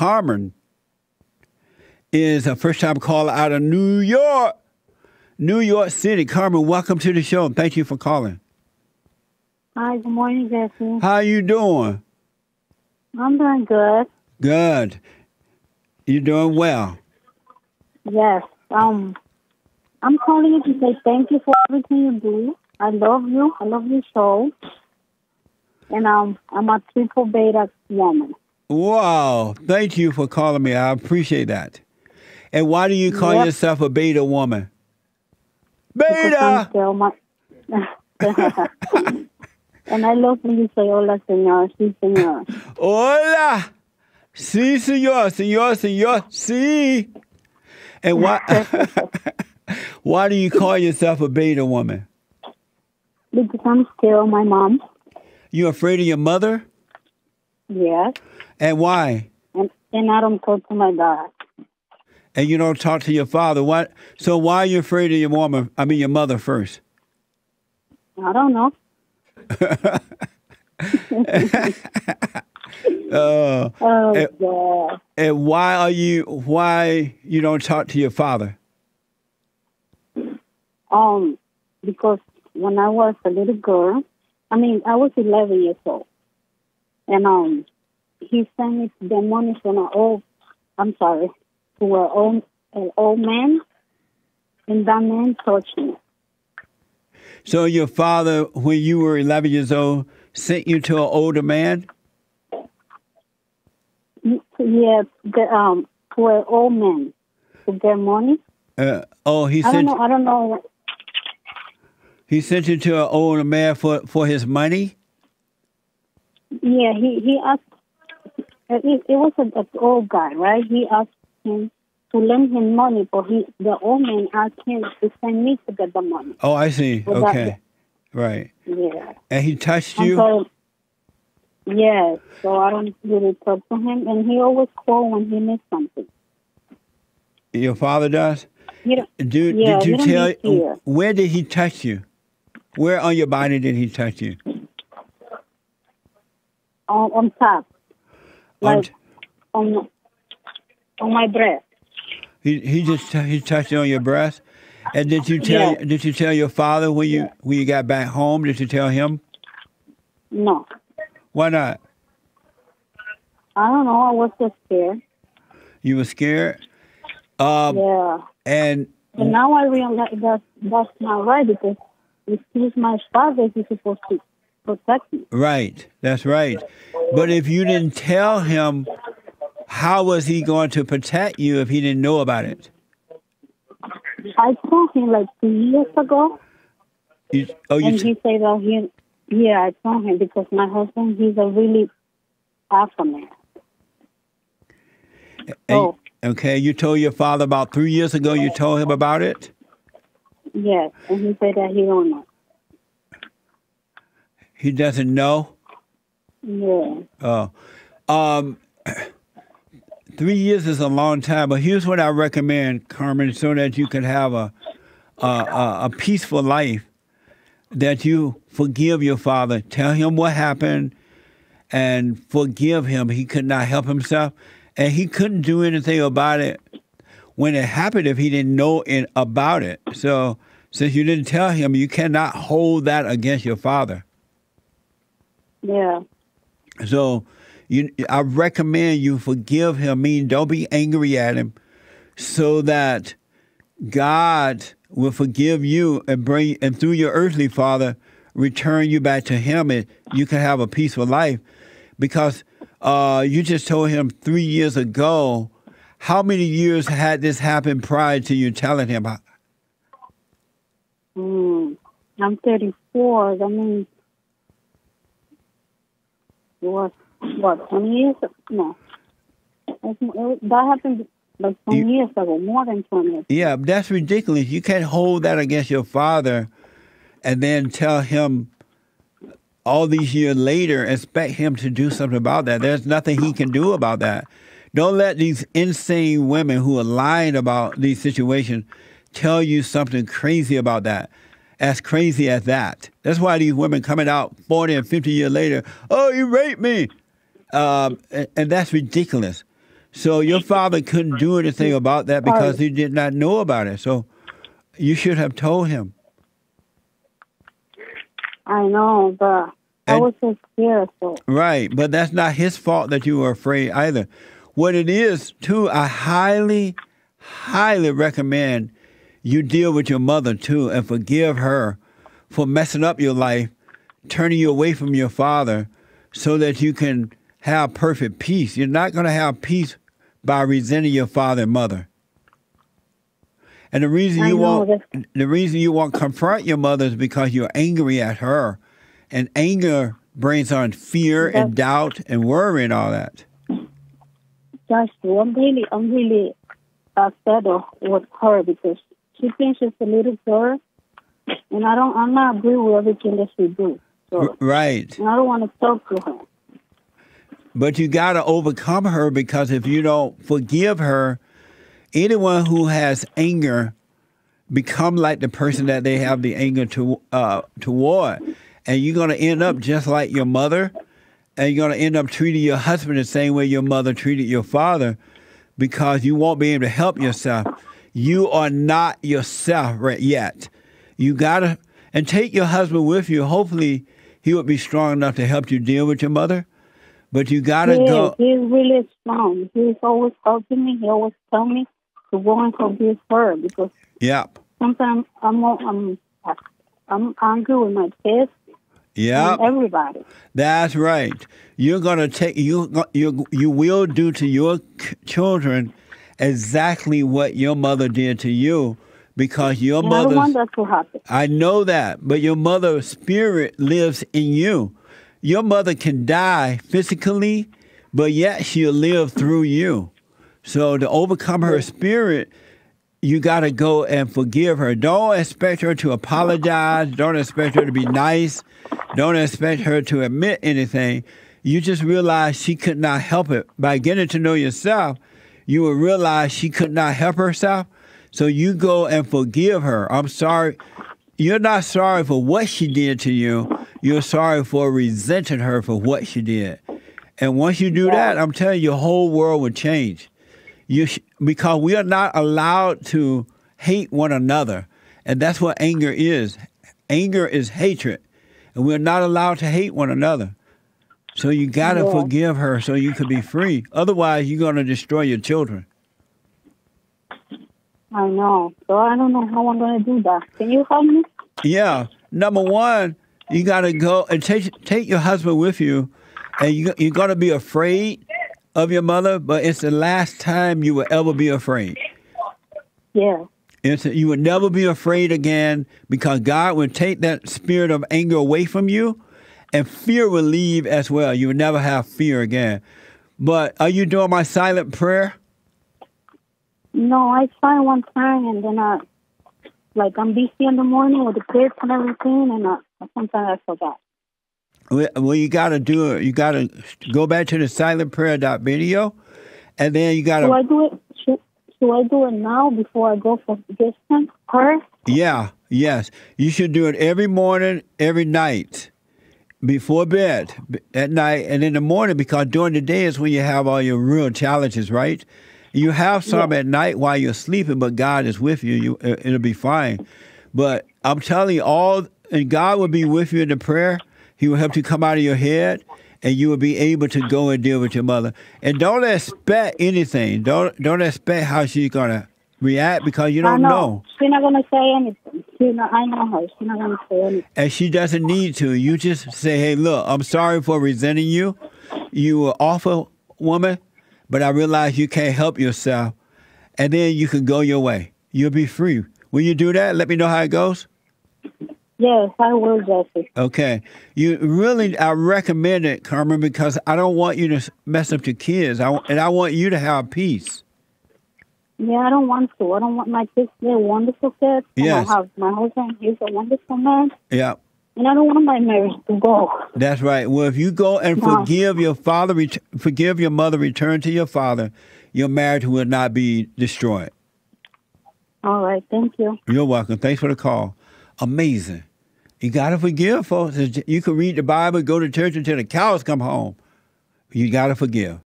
Carmen is a first-time caller out of New York City. Carmen, welcome to the show. Thank you for calling. Hi, good morning, Jesse. How you doing? I'm doing good. Good. You doing well? Yes. I'm calling you to say thank you for everything you do. I love you. I love your show. And I'm a triple beta woman. Wow. Thank you for calling me. I appreciate that. And why do you call yourself a beta woman? Beta! Because I'm still my... And I love when you say, hola, señor, sí, señor. Hola! Sí, señor, señor, señor, sí. And why do you call yourself a beta woman? Because I'm still my mom. You afraid of your mother? Yes. And why? And I don't talk to my dad. And you don't talk to your father. What? So why are you afraid of your your mother first? I don't know. God. And why you don't talk to your father? Because when I was a little girl, I was 11 years old, and he sent me the money from an old man, and that man touched me. So your father, when you were 11 years old, sent you to an older man? Yeah, to an old man to get money. He sent. I don't know. He sent you to an older man for his money? Yeah, he asked. It was an old guy, right? He asked him to lend him money, but the old man asked him to send me to get the money. Oh, I see. So okay. Right. Yeah. And he touched you? Yes. So I don't really talk to him, and he always calls when he needs something. Your father does? Did you tell? Where did he touch you? Where on your body did he touch you? On top, like on my breast. He touched you on your breast. And did you tell your father when you got back home? Did you tell him? No. Why not? I don't know. I was just scared. You were scared? Yeah. And now I realize that's not right, because if he's my father, he's supposed to protect me. Right. That's right. But if you didn't tell him, how was he going to protect you if he didn't know about it? I told him like 2 years ago. He said that I told him, because my husband, he's a really alpha man. Okay, you told your father about 3 years ago, you told him about it? Yes, and he said that he don't know. He doesn't know? Yeah. 3 years is a long time, but here's what I recommend, Carmen, so that you can have a peaceful life, that you forgive your father. Tell him what happened and forgive him. He could not help himself, and he couldn't do anything about it when it happened if he didn't know about it. So since you didn't tell him, you cannot hold that against your father. Yeah. So I recommend you forgive him. Don't be angry at him, so that God will forgive you and through your earthly father, return you back to him, and you can have a peaceful life. Because you just told him 3 years ago. How many years had this happened prior to you telling him? I'm 34. That means it was, 20 years? No. That happened like 20 years ago, more than 20 years. Yeah, that's ridiculous. You can't hold that against your father and then tell him all these years later, expect him to do something about that. There's nothing he can do about that. Don't let these insane women who are lying about these situations tell you something crazy about that. As crazy as that. That's why these women coming out 40 and 50 years later, oh, you raped me. And that's ridiculous. So your father couldn't do anything about that because Sorry. he did not know about it. So you should have told him. I know, but I And was so scared. So right, but that's not his fault that you were afraid either. What it is, too, I highly, highly recommend you deal with your mother, too, and forgive her for messing up your life, turning you away from your father so that you can have perfect peace. You're not going to have peace by resenting your father and mother. And the reason I know you won't confront your mother is because you're angry at her. And anger brings on fear and doubt and worry and all that. Josh, I'm really upset with her because she thinks she's a little girl, and I'm not agree with everything that she do. So, Right. and I don't want to talk to her. But you got to overcome her, because if you don't forgive her, anyone who has anger become like the person that they have the anger toward. And you're going to end up just like your mother, and you're going to end up treating your husband the same way your mother treated your father, because you won't be able to help yourself. You are not yourself right yet. You got to, and take your husband with you. Hopefully he would be strong enough to help you deal with your mother. But you got to go. He's really strong. He's always helping me. He always tell me to go and forgive her, because Yep. sometimes I'm angry with my kids Yep. and everybody. That's right. You're gonna take you will do to your children exactly what your mother did to you, because your And I don't want that to happen. I know that, but your mother's spirit lives in you. Your mother can die physically, but yet she'll live through you. So to overcome her spirit, you got to go and forgive her. Don't expect her to apologize. Don't expect her to be nice. Don't expect her to admit anything. You just realize she could not help it. By getting to know yourself, you will realize she could not help herself. So you go and forgive her. I'm sorry. You're not sorry for what she did to you. You're sorry for resenting her for what she did. And once you do that, I'm telling you, your whole world will change. Because we are not allowed to hate one another. And that's what anger is. Anger is hatred. And we're not allowed to hate one another. So you got to forgive her so you can be free. Otherwise, you're going to destroy your children. I know. So I don't know how I'm going to do that. Can you help me? Yeah. Number one, you got to go and take your husband with you. And you're going to be afraid of your mother, but it's the last time you will ever be afraid. Yeah. You will never be afraid again, because God will take that spirit of anger away from you, and fear will leave as well. You will never have fear again. But are you doing my silent prayer? No, I tried one time, and then I'm busy in the morning with the kids and everything, and sometimes I forgot. Well, you got to do it. You got to go back to the silentprayer.video, and then you got to... Do I do it? Should I do it now before I go for distance? Her? Yeah, yes. You should do it every morning, every night, before bed, at night, and in the morning, because during the day is when you have all your real challenges, right? You have some at night while you're sleeping, but God is with you. It'll be fine. But I'm telling you, and God will be with you in the prayer. He will help you come out of your head, and you will be able to go and deal with your mother. And don't expect anything. Don't expect how she's going to react, because you don't know. She's not going to say anything. I know her. She's not going to say anything. And she doesn't need to. You just say, hey, look, I'm sorry for resenting you. You were an awful woman, but I realize you can't help yourself. And then you can go your way. You'll be free. Will you do that? Let me know how it goes. Yes, I will, Jesse. Okay. I recommend it, Carmen, because I don't want you to mess up your kids. And I want you to have peace. Yeah, I don't want to. I don't want my kids. They're wonderful kids. Yes. I have my husband. He's a wonderful man. Yeah. And I don't want my marriage to go. That's right. Well, if you go and forgive your father, forgive your mother, return to your father, your marriage will not be destroyed. All right. Thank you. You're welcome. Thanks for the call. Amazing. You got to forgive, folks. You can read the Bible, go to church until the cows come home. You got to forgive.